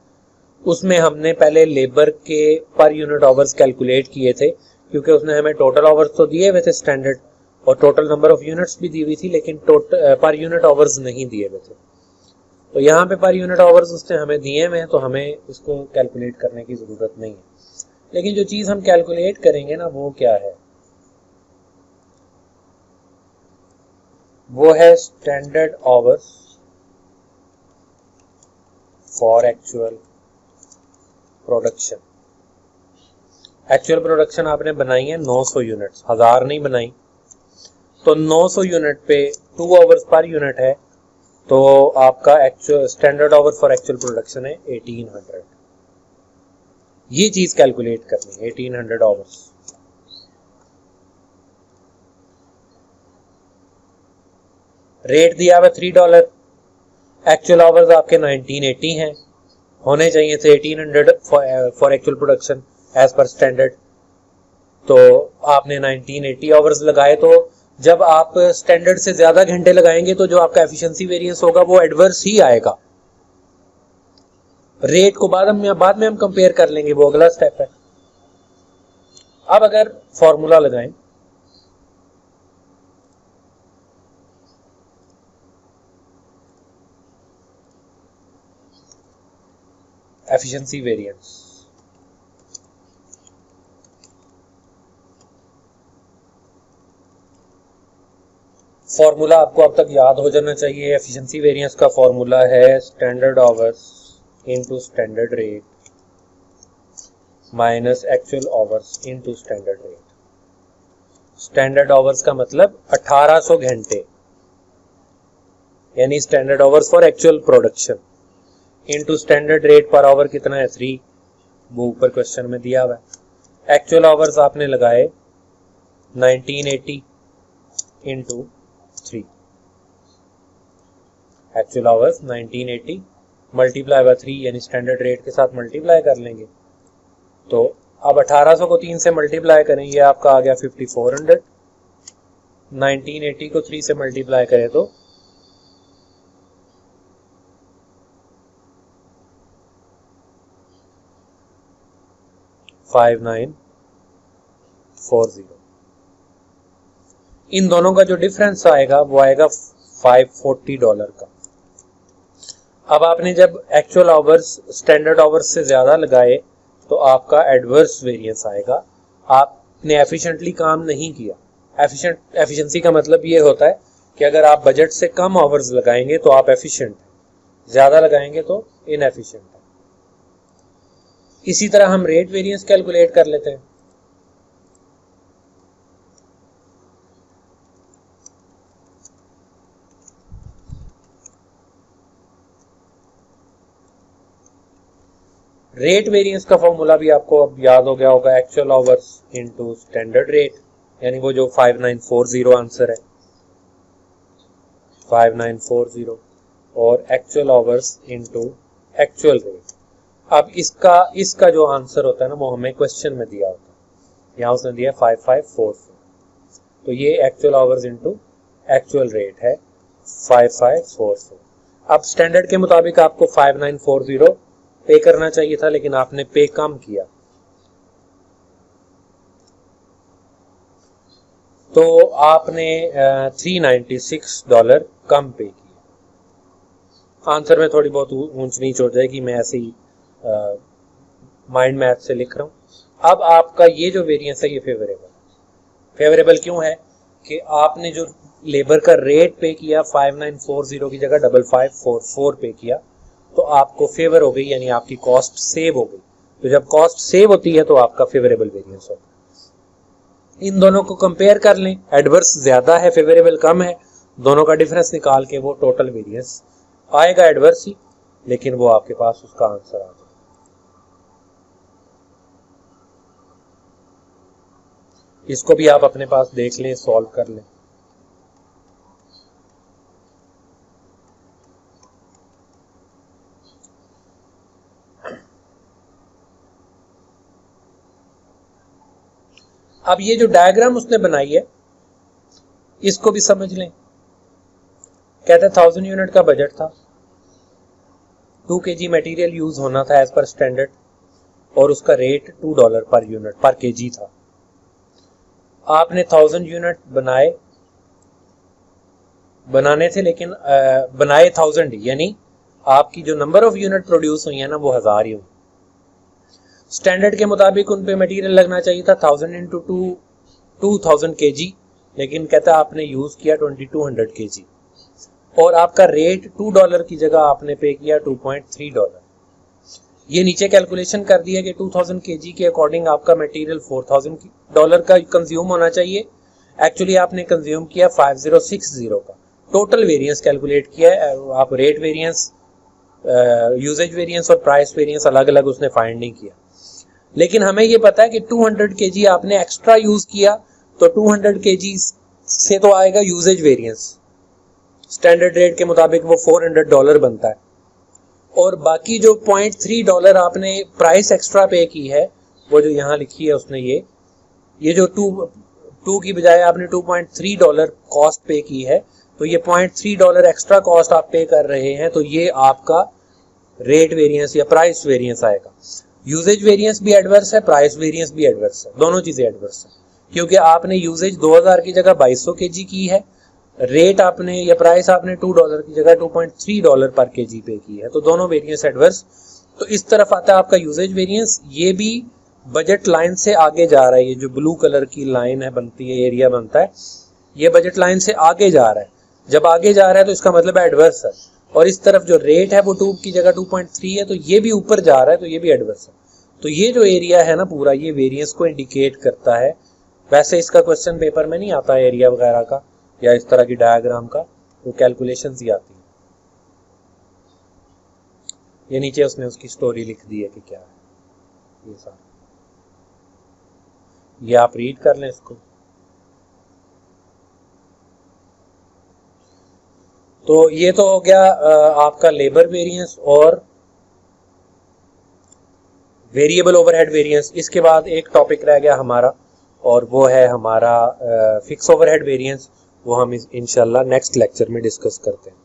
S1: उसमें हमने पहले लेबर के पर यूनिट आवर्स कैलकुलेट किए थे, क्योंकि उसने हमें टोटल आवर्स तो दिए हुए थे स्टैंडर्ड, और टोटल नंबर ऑफ यूनिट्स भी दी हुई थी, लेकिन पर यूनिट आवर्स नहीं दिए हुए थे। तो यहाँ पे पर यूनिट आवर्स उसने हमें दिए हुए हैं, तो हमें इसको कैलकुलेट करने की जरूरत नहीं है। लेकिन जो चीज हम कैलकुलेट करेंगे ना वो क्या है, वो है standard hours for actual production. Actual production आपने बनाई है 900 यूनिट्स, 1000 नहीं बनाई। तो 900 यूनिट पे 2 आवर्स पर यूनिट है, तो आपका actual standard hour for actual production है 1800। ये चीज कैलकुलेट करनी है, 1800 आवर्स। रेट दिया हुआ $3, एक्चुअल आवर्स आपके 1980 हैं, होने चाहिए थे 1800 for actual production. As per standard. तो आपने 1980 आवर्स लगाए, तो जब आप स्टैंडर्ड से ज्यादा घंटे लगाएंगे तो जो आपका एफिशिएंसी वेरिएंस होगा वो एडवर्स ही आएगा। रेट को बाद में हम कंपेयर कर लेंगे, वो अगला स्टेप है। अब अगर फॉर्मूला लगाएं, एफिशिएंसी वेरिएंस, फॉर्मूला आपको अब तक याद हो जाना चाहिए। एफिशिएंसी वेरिएंस का फॉर्मूला है standard hours into standard rate minus actual hours into standard rate. Standard hours का मतलब 1800 घंटे, यानी standard hours for actual production, into standard rate per hour कितना है 3, वो ऊपर क्वेश्चन में दिया हुआ है। एक्चुअल आवर्स आपने लगाए 1980 into 3, actual hours 1980 multiply by 3, यानी स्टैंडर्ड रेट के साथ मल्टीप्लाई कर लेंगे। तो अब 1800 को 3 से मल्टीप्लाई करें, ये आपका आ गया 5400। 1980 को 3 से मल्टीप्लाई करें तो 5940। इन दोनों का जो डिफरेंस आएगा वो आएगा $540 का। अब आपने जब एक्चुअल आवर्स स्टैंडर्ड आवर्स से ज्यादा लगाए तो आपका एडवर्स वेरिएंस आएगा, आपने एफिशिएंटली काम नहीं किया। एफिशिएंसी का मतलब ये होता है कि अगर आप बजट से कम आवर्स लगाएंगे तो आप एफिशिएंट हैं, ज्यादा लगाएंगे तो इनएफिशिएंट है। इसी तरह हम रेट वेरिएंस कैलकुलेट कर लेते हैं। रेट वेरिएंस का फॉर्मूला भी आपको अब याद हो गया होगा, actual hours into standard rate, यानी वो जो 5940 आंसर है 5940, और actual hours into actual rate. अब इसका जो आंसर होता है ना वो हमें क्वेश्चन में दिया होता है, यहाँ उसने दिया 5544, तो ये actual hours into actual rate है 5544। अब स्टैंडर्ड के मुताबिक आपको 5940 पे करना चाहिए था, लेकिन आपने पे कम किया, तो आपने $396 कम पे किया। आंसर में थोड़ी बहुत ऊंच नीच हो जाएगी, मैं ऐसे ही माइंड मैथ से लिख रहा हूं। अब आपका ये जो वेरिएंस है ये फेवरेबल क्यों है कि आपने जो लेबर का रेट पे किया 5940 की जगह 5544 पे किया, तो आपको फेवर हो गई, यानी आपकी कॉस्ट सेव हो गई। तो जब कॉस्ट सेव होती है तो आपका फेवरेबल वेरिएंस होता है। इन दोनों को कंपेयर कर लें, एडवर्स ज्यादा है, फेवरेबल कम है, दोनों का डिफरेंस निकाल के वो टोटल वेरिएंस आएगा एडवर्स ही, लेकिन वो आपके पास उसका आंसर आ जाएगा। इसको भी आप अपने पास देख लें, सॉल्व कर लें। अब ये जो डायग्राम उसने बनाई है इसको भी समझ लें। कहते हैं 1000 यूनिट का बजट था, 2 kg मटेरियल यूज होना था एज पर स्टैंडर्ड, और उसका रेट $2 पर यूनिट पर kg था। आपने 1000 यूनिट बनाने थे, लेकिन बनाए 1000 ही, यानी आपकी जो नंबर ऑफ यूनिट प्रोड्यूस हुई है ना वो 1000 ही हुई। स्टैंडर्ड के मुताबिक उन पे मटेरियल लगना चाहिए था 1000 इंटू 2000 kg, लेकिन कहता है आपने यूज किया 2200 kg, और आपका रेट $2 की जगह आपने पे किया $2.3। ये नीचे कैलकुलेशन कर दिया कि 2000 kg के अकॉर्डिंग आपका मटेरियल $4000 का कंज्यूम होना चाहिए। एक्चुअली आपने कंज्यूम किया 5060 का। टोटल वेरिएंस कैलकुलेट किया है, आप रेट वेरिएंस, यूजेज वेरिएंस और प्राइस वेरिएंस अलग अलग उसने फाइंड नहीं किया। लेकिन हमें ये पता है कि 200 kg आपने एक्स्ट्रा यूज किया, तो 200 kg से तो आएगा यूजेज वेरिएंस, स्टैंडर्ड रेट के मुताबिक वो $400 बनता है, और बाकी जो $0.3 आपने प्राइस एक्स्ट्रा पे की है वो जो यहाँ लिखी है उसने ये जो टू की बजाय आपने $2.3 कॉस्ट पे की है, तो ये $0.3 एक्स्ट्रा कॉस्ट आप पे कर रहे हैं, तो ये आपका रेट वेरिएंस या प्राइस वेरिएंस आएगा। यूजेज वेरिएंस भी एडवर्स है, प्राइस वेरिएंस भी एडवर्स है, दोनों चीजें एडवर्स है, क्योंकि आपने यूजेज 2000 की जगह 2200 kg की है, रेट आपने या प्राइस आपने $2 की जगह $2.3 पर kg पे की है, तो दोनों वेरिएंस एडवर्स। तो इस तरफ आता है आपका यूजेज वेरिएंस, ये भी बजट लाइन से आगे जा रहा है, ये जो ब्लू कलर की लाइन है बनती है, एरिया बनता है, ये बजट लाइन से आगे जा रहा है। जब आगे जा रहा है तो इसका मतलब एडवर्स है, और इस तरफ जो रेट है वो 2 की जगह 2.3 है, तो ये भी ऊपर जा रहा है, तो ये भी एडवर्स है। तो ये जो एरिया है ना पूरा, ये वेरिएंस को इंडिकेट करता है। वैसे इसका क्वेश्चन पेपर में नहीं आता एरिया वगैरह का या इस तरह की डायग्राम का, वो कैलकुलेशंस ही आती है। ये नीचे उसने उसकी स्टोरी लिख दी है कि क्या है ये सारा, ये आप रीड कर लें इसको। तो ये तो हो गया आपका लेबर वेरिएंस और वेरिएबल ओवरहेड वेरिएंस। इसके बाद एक टॉपिक रह गया हमारा, और वो है हमारा फिक्स ओवरहेड वेरिएंस। वो हम इंशाल्लाह नेक्स्ट लेक्चर में डिस्कस करते हैं।